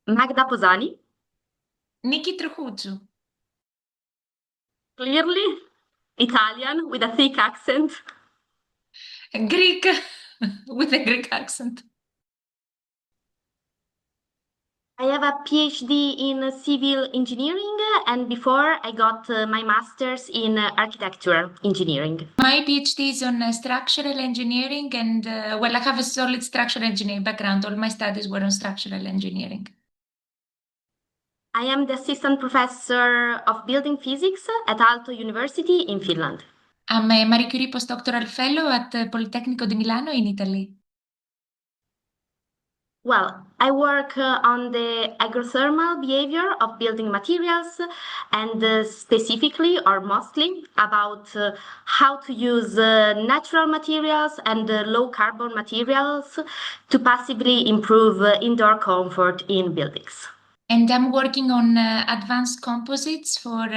Magda Posani, Niki Trochoutsou. clearly Italian with a thick accent. Greek with a Greek accent. I have a PhD in civil engineering, and before I got my master's in architecture engineering. My PhD is on structural engineering, and well, I have a solid structural engineering background. All my studies were on structural engineering. I am the assistant professor of building physics at Aalto University in Finland. I'm a Marie Curie postdoctoral fellow at Politecnico di Milano in Italy. Well, I work on the agrothermal behavior of building materials and specifically or mostly about how to use natural materials and low carbon materials to passively improve indoor comfort in buildings. And I'm working on advanced composites for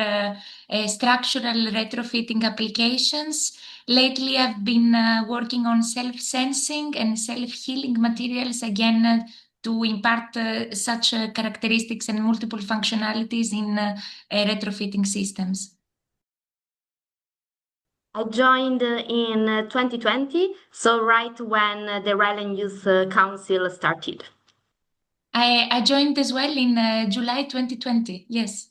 structural retrofitting applications. Lately, I've been working on self-sensing and self-healing materials again to impart such characteristics and multiple functionalities in retrofitting systems. I joined in 2020, so right when the RILEM Youth Council started. I joined as well in July 2020, yes.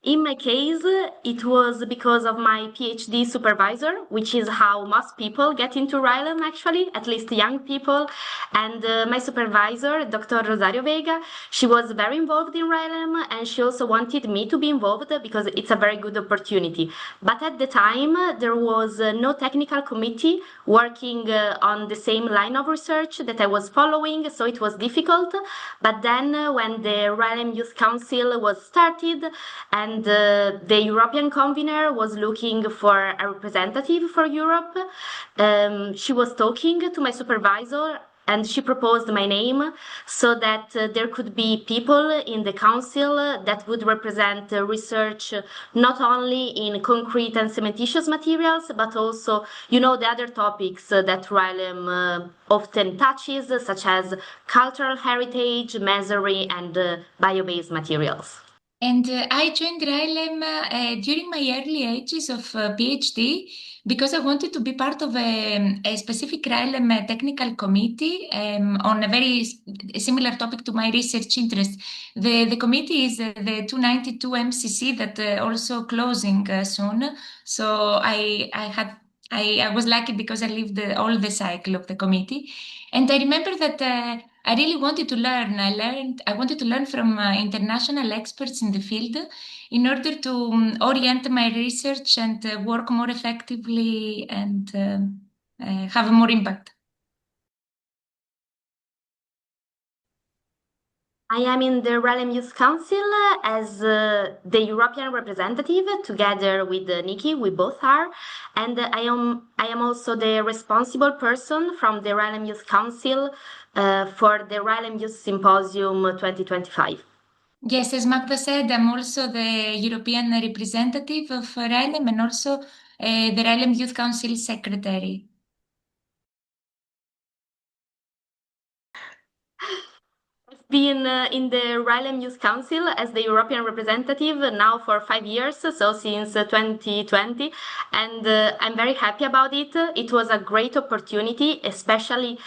In my case, it was because of my PhD supervisor, which is how most people get into RILEM actually, at least young people. And my supervisor, Dr. Rosario Vega, she was very involved in RILEM and she also wanted me to be involved because it's a very good opportunity. But at the time, there was no technical committee working on the same line of research that I was following, so it was difficult. But then when the RILEM Youth Council was started and the European convener was looking for a representative for Europe, she was talking to my supervisor and she proposed my name so that there could be people in the council that would represent research not only in concrete and cementitious materials, but also, the other topics that RILEM often touches, such as cultural heritage, masonry, and bio-based materials. And I joined RILEM during my early ages of PhD because I wanted to be part of a specific RILEM technical committee on a very similar topic to my research interest. The committee is the 292 MCC that also closing soon. So I was lucky because I lived all the cycle of the committee. And I remember that I really wanted to learn. I wanted to learn from international experts in the field in order to orient my research and work more effectively and have more impact. I am in the RILEM Youth Council as the European representative, together with Niki. We both are, and I am also the responsible person from the RILEM Youth Council for the RILEM Youth Symposium 2025. Yes, as Magda said, I'm also the European representative of RILEM and also the RILEM Youth Council Secretary. Been in the RILEM Youth Council as the European representative now for 5 years, so since 2020, and I'm very happy about it. It was a great opportunity, especially,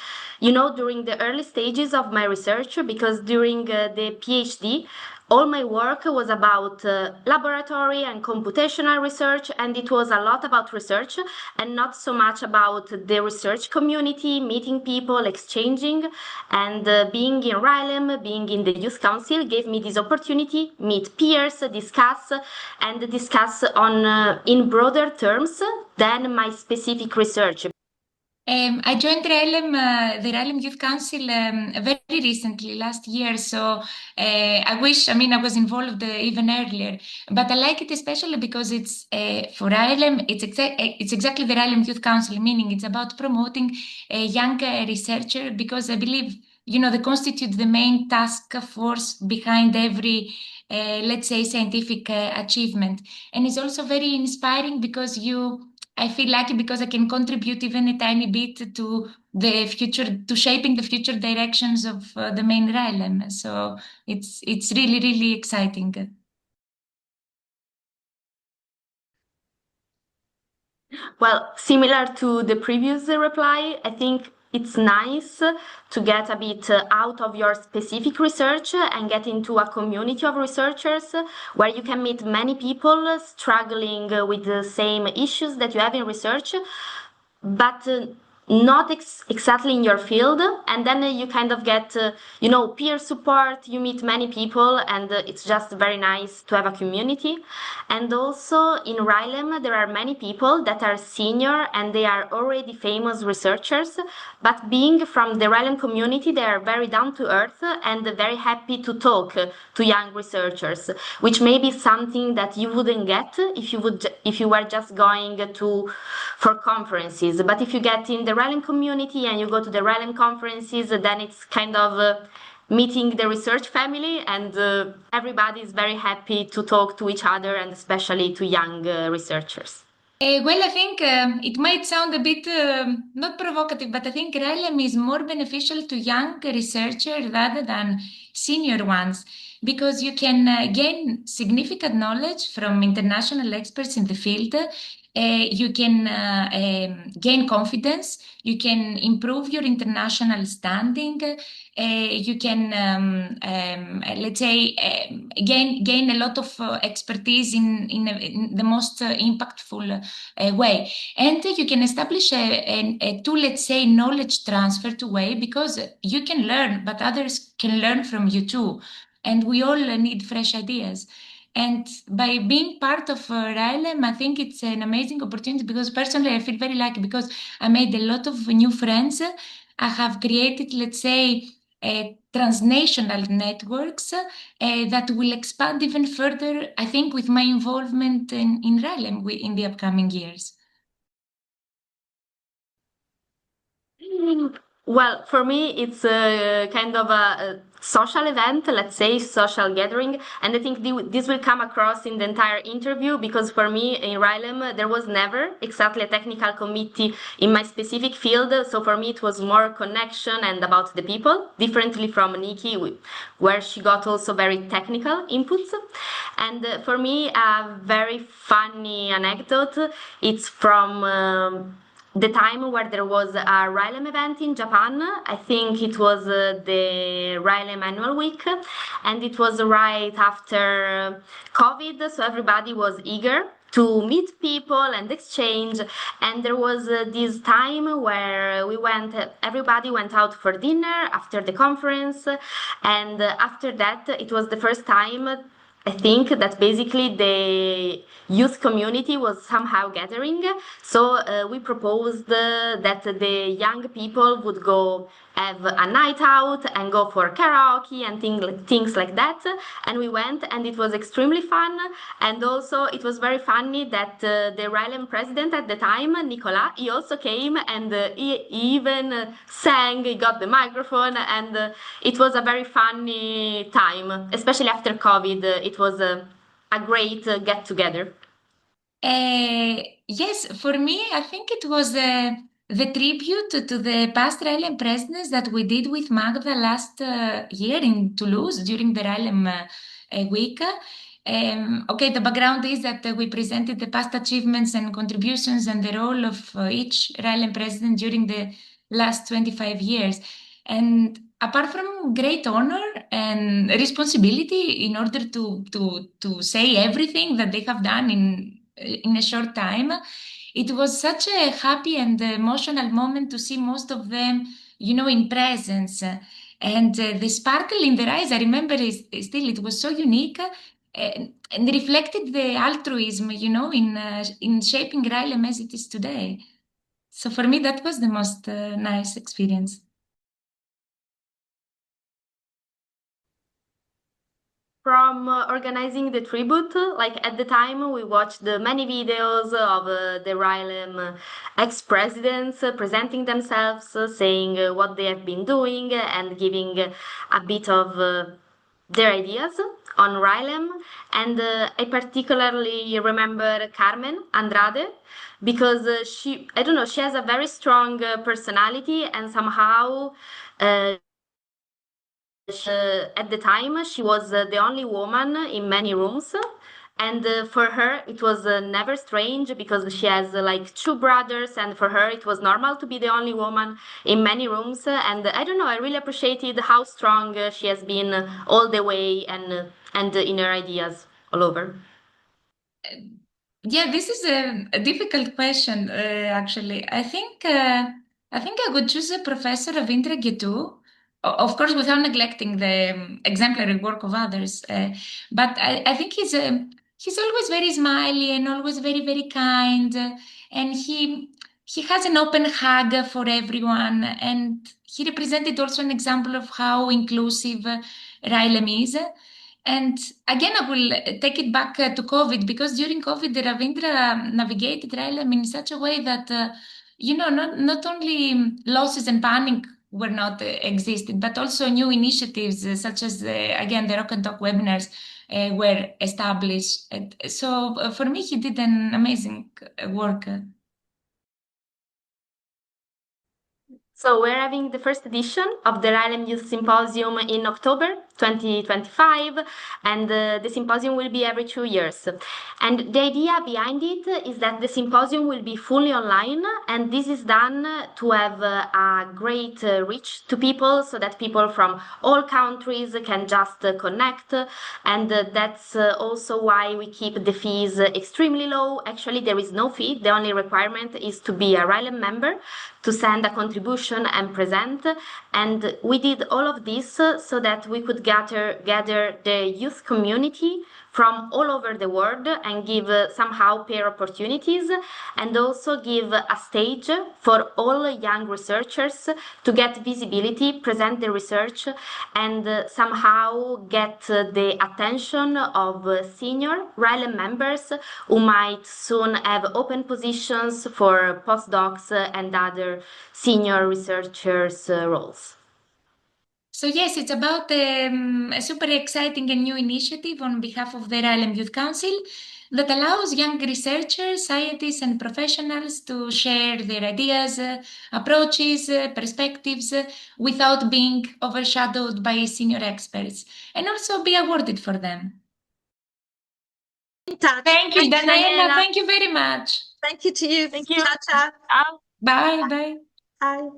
during the early stages of my research, because during the PhD, all my work was about laboratory and computational research, and it was a lot about research and not so much about the research community, meeting people, exchanging. And being in RILEM, being in the Youth Council gave me this opportunity, meet peers, discuss on in broader terms than my specific research. I joined the RILEM Youth Council very recently, last year. So I wish, I was involved even earlier. But I like it especially because it's for RILEM, it's exactly the RILEM Youth Council, meaning it's about promoting a young researcher because I believe, they constitute the main task force behind every, let's say, scientific achievement. And it's also very inspiring because you I feel lucky because I can contribute even a tiny bit to the future, to shaping the future directions of the main RILEM. So it's really, really exciting. Well, similar to the previous reply, I think it's nice to get a bit out of your specific research and get into a community of researchers where you can meet many people struggling with the same issues that you have in research, but not exactly in your field. And then you kind of get peer support. You meet many people, and it's just very nice to have a community. And also in RILEM there are many people that are senior and they are already famous researchers, but being from the RILEM community they are very down to earth and very happy to talk to young researchers, which may be something that you wouldn't get if you were just going to for conferences. But if you get in the RILEM community and you go to the RILEM conferences, then it's kind of meeting the research family, and everybody is very happy to talk to each other, and especially to young researchers. Well, I think it might sound a bit not provocative, but I think RILEM is more beneficial to young researchers rather than senior ones because you can gain significant knowledge from international experts in the field. You can gain confidence. You can improve your international standing. You can, let's say, gain a lot of expertise in the most impactful way. And you can establish a two, let's say, knowledge transfer to way because you can learn, but others can learn from you too. And we all need fresh ideas. And by being part of RILEM, I think it's an amazing opportunity because personally I feel very lucky because I made a lot of new friends. I have created, let's say, transnational networks that will expand even further, I think, with my involvement in RILEM in the upcoming years. Well, for me, it's a kind of a social event, let's say, social gathering. And I think this will come across in the entire interview because for me in RILEM, there was never exactly a technical committee in my specific field. So for me, it was more connection and about the people, differently from Niki, where she got also very technical inputs. And for me, a very funny anecdote, it's from the time where there was a RILEM event in Japan. I think it was the RILEM annual week, and it was right after COVID, so everybody was eager to meet people and exchange. And there was this time where everybody went out for dinner after the conference, and after that, it was the first time I think that basically the youth community was somehow gathering. So we proposed that the young people would go have a night out and go for karaoke and things like that. And we went, and it was extremely fun. And also, it was very funny that the RILEM president at the time, Nicolas, he also came and he even sang, he got the microphone, and it was a very funny time, especially after COVID. It was a great get together. Yes, for me, I think it was the tribute to the past RILEM presidents that we did with Magda last year in Toulouse during the RILEM week. Okay, the background is that we presented the past achievements and contributions and the role of each RILEM president during the last 25 years. And apart from great honor and responsibility in order to say everything that they have done in a short time, it was such a happy and emotional moment to see most of them, in presence. And the sparkle in their eyes, I remember still, it was so unique and reflected the altruism, in shaping RILEM as it is today. So for me, that was the most nice experience. From organizing the tribute, like at the time we watched many videos of the RILEM ex-presidents presenting themselves, saying what they have been doing and giving a bit of their ideas on RILEM, and I particularly remember Carmen Andrade because I don't know, she has a very strong personality, and somehow uh, at the time she was the only woman in many rooms. And for her, it was never strange because she has like two brothers, and for her, it was normal to be the only woman in many rooms. And I don't know, I really appreciated how strong she has been all the way, and in her ideas all over. Yeah, this is a difficult question, actually. I think I would choose a professor of Intrage too, of course, without neglecting the exemplary work of others. But I think he's always very smiley and always very, very kind, and he has an open hug for everyone, and he represented also an example of how inclusive RILEM is. And again, I will take it back to COVID because during COVID, the Ravindra navigated RILEM in such a way that, not only losses and panic were not existed, but also new initiatives such as, again, the Rock and Talk webinars were established. So for me, he did an amazing work. So we're having the first edition of the RILEM Youth Symposium in October 2025, and the symposium will be every 2 years. And the idea behind it is that the symposium will be fully online, and this is done to have a great reach to people, so that people from all countries can just connect. And that's also why we keep the fees extremely low. Actually, there is no fee. The only requirement is to be a RILEM member, to send a contribution and present. And we did all of this so that we could gather the youth community from all over the world and give somehow peer opportunities, and also give a stage for all young researchers to get visibility, present the research, and somehow get the attention of senior RILEM members who might soon have open positions for postdocs and other senior researchers roles. So yes, it's about a super exciting and new initiative on behalf of the RILEM Youth Council that allows young researchers, scientists, and professionals to share their ideas, approaches, perspectives without being overshadowed by senior experts, and also be awarded for them. In touch. Thank you, Thank you, Daniela. Daniela. Thank you very much. Thank you to you. Thank you. Ciao, ciao. Ciao. Bye, bye. Bye.